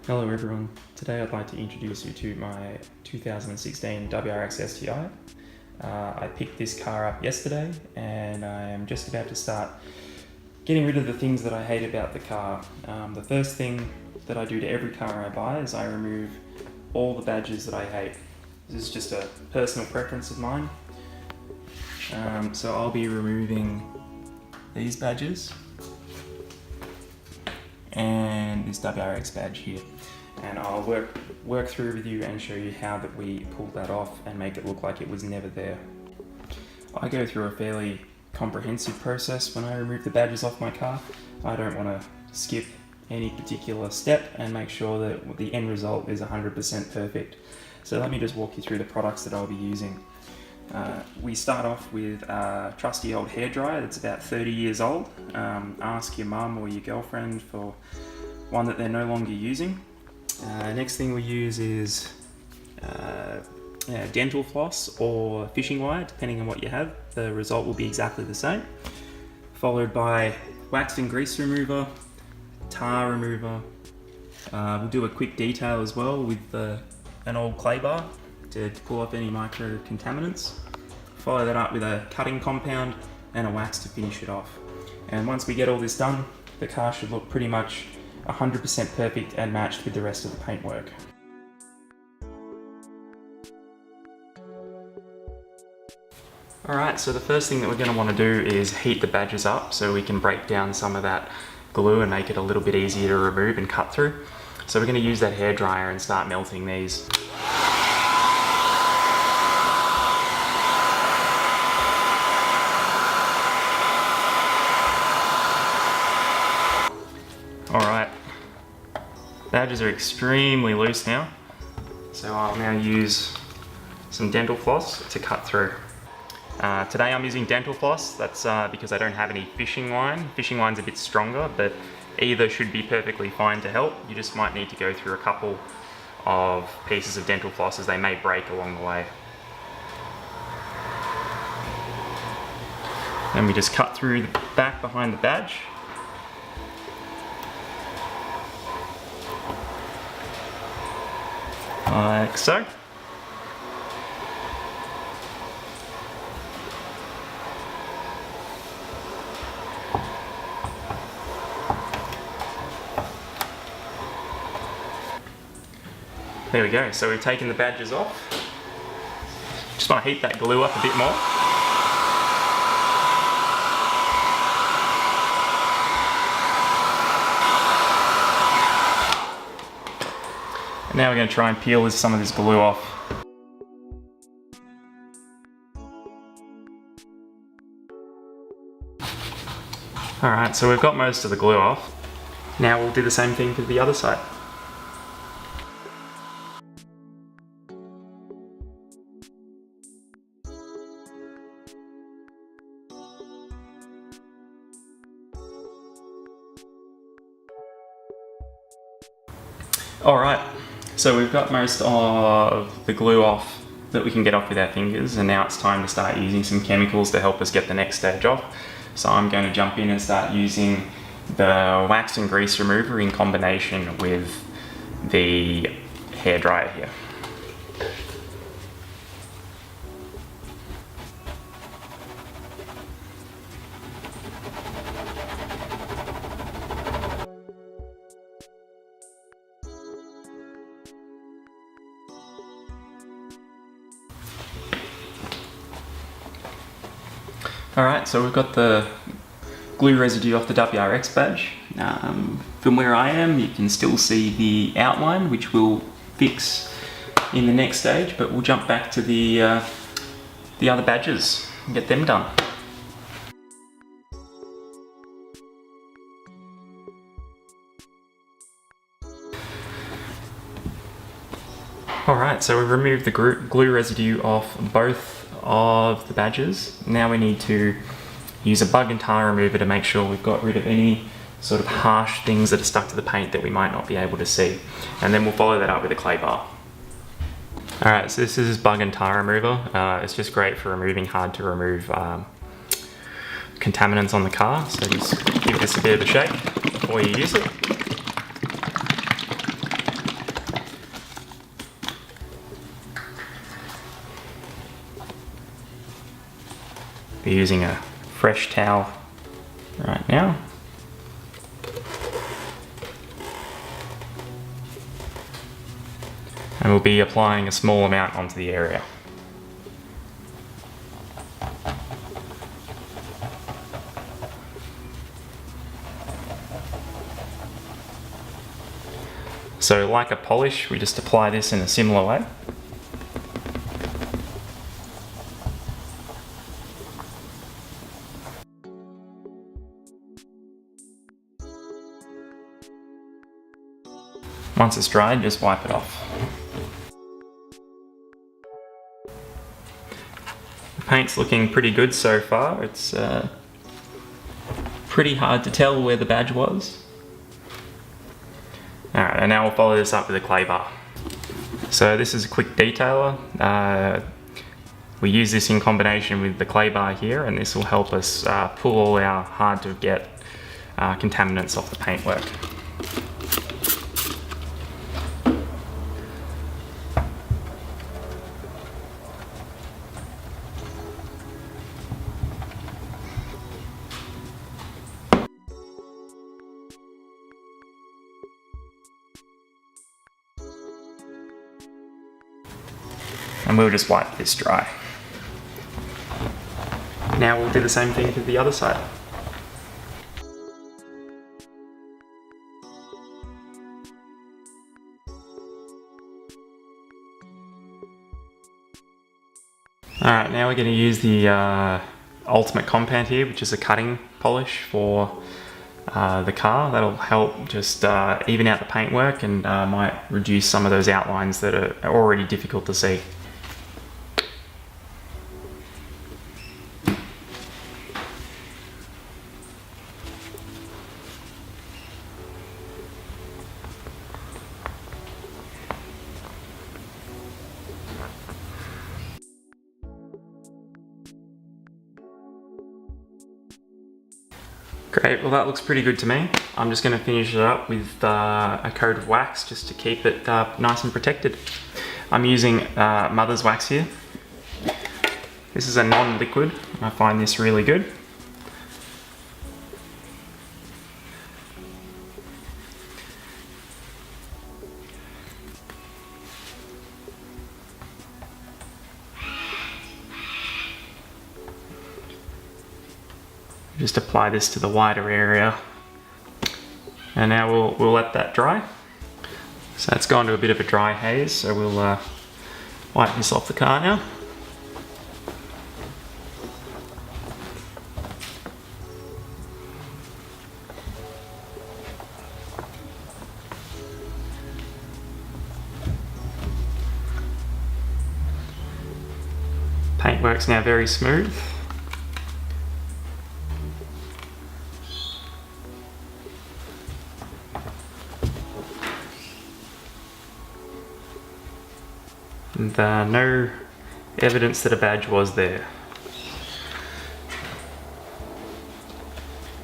Hello everyone, today I'd like to introduce you to my 2016 WRX STI. I picked this car up yesterday and I am just about to start getting rid of the things that I hate about the car. The first thing that I do to every car I buy is I remove all the badges that I hate. This is just a personal preference of mine. So I'll be removing these badges and this WRX badge here, and I'll work through with you and show you how that we pull that off and make it look like it was never there. I go through a fairly comprehensive process when I remove the badges off my car. I don't want to skip any particular step and make sure that the end result is 100% perfect. So let me just walk you through the products that I'll be using. We start off with a trusty old hairdryer that's about 30 years old. Ask your mum or your girlfriend for one that they're no longer using. Next thing we use is dental floss or fishing wire, depending on what you have. The result will be exactly the same. Followed by wax and grease remover, tar remover. We'll do a quick detail as well with an old clay bar to pull off any micro contaminants. Follow that up with a cutting compound and a wax to finish it off. And once we get all this done, the car should look pretty much 100% perfect and matched with the rest of the paintwork. Alright, so the first thing that we're going to want to do is heat the badges up so we can break down some of that glue and make it a little bit easier to remove and cut through. So we're going to use that hairdryer and start melting these. Alright, badges are extremely loose now, so I'll now use some dental floss to cut through. Today I'm using dental floss. That's because I don't have any fishing line. Fishing line's a bit stronger, but either should be perfectly fine to help. You just might need to go through a couple of pieces of dental floss as they may break along the way. Then we just cut through the back behind the badge. Like so. There we go, so we've taken the badges off. Just want to heat that glue up a bit more. And now we're going to try and peel some of this glue off. Alright, so we've got most of the glue off. Now we'll do the same thing for the other side. Alright, so we've got most of the glue off that we can get off with our fingers, and now it's time to start using some chemicals to help us get the next stage off. So I'm going to jump in and start using the wax and grease remover in combination with the hairdryer here. Alright, so we've got the glue residue off the WRX badge. From where I am, you can still see the outline, which we'll fix in the next stage, but we'll jump back to the other badges and get them done. Alright, so we've removed the glue residue off both of the badges. Now we need to use a bug and tar remover to make sure we've got rid of any sort of harsh things that are stuck to the paint that we might not be able to see. And then we'll follow that up with a clay bar. Alright, so this is bug and tar remover. It's just great for removing hard to remove contaminants on the car. So just give this a bit of a shake before you use it. We're using a fresh towel right now. And we'll be applying a small amount onto the area. So like a polish, we just apply this in a similar way. Once it's dried, just wipe it off. The paint's looking pretty good so far. It's pretty hard to tell where the badge was. Alright, and now we'll follow this up with a clay bar. So this is a quick detailer. We use this in combination with the clay bar here, and this will help us pull all our hard to get contaminants off the paintwork. And we'll just wipe this dry. Now we'll do the same thing to the other side. Alright, now we're going to use the ultimate compound here, which is a cutting polish for the car. That'll help just even out the paintwork and might reduce some of those outlines that are already difficult to see. Great, well that looks pretty good to me. I'm just going to finish it up with a coat of wax just to keep it nice and protected. I'm using Mother's Wax here. This is a non-liquid. I find this really good. Just apply this to the wider area, and now we'll let that dry. So it's gone to a bit of a dry haze, so we'll wipe this off the car now. Paintwork's now very smooth. And no evidence that a badge was there.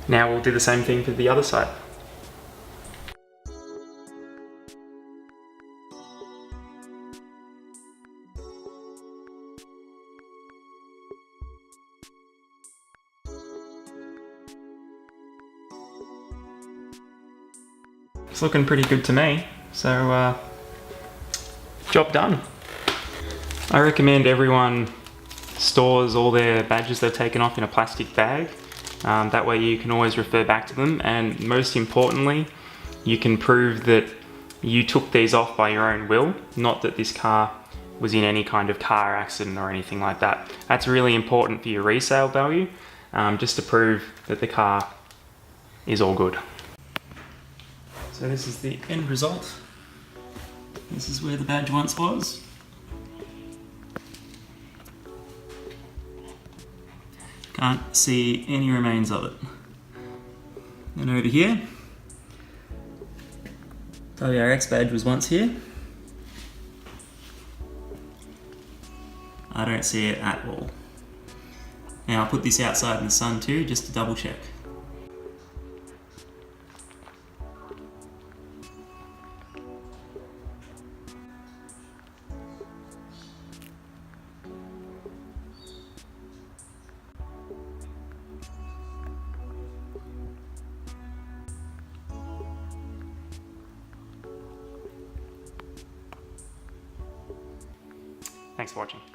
Now we'll do the same thing to the other side. It's looking pretty good to me, so job done. I recommend everyone stores all their badges they've taken off in a plastic bag. That way you can always refer back to them, and most importantly, you can prove that you took these off by your own will, not that this car was in any kind of car accident or anything like that. That's really important for your resale value, just to prove that the car is all good. So this is the end result. This is where the badge once was. Can't see any remains of it. And over here, WRX badge was once here. I don't see it at all. Now I'll put this outside in the sun too, just to double check. Thanks for watching.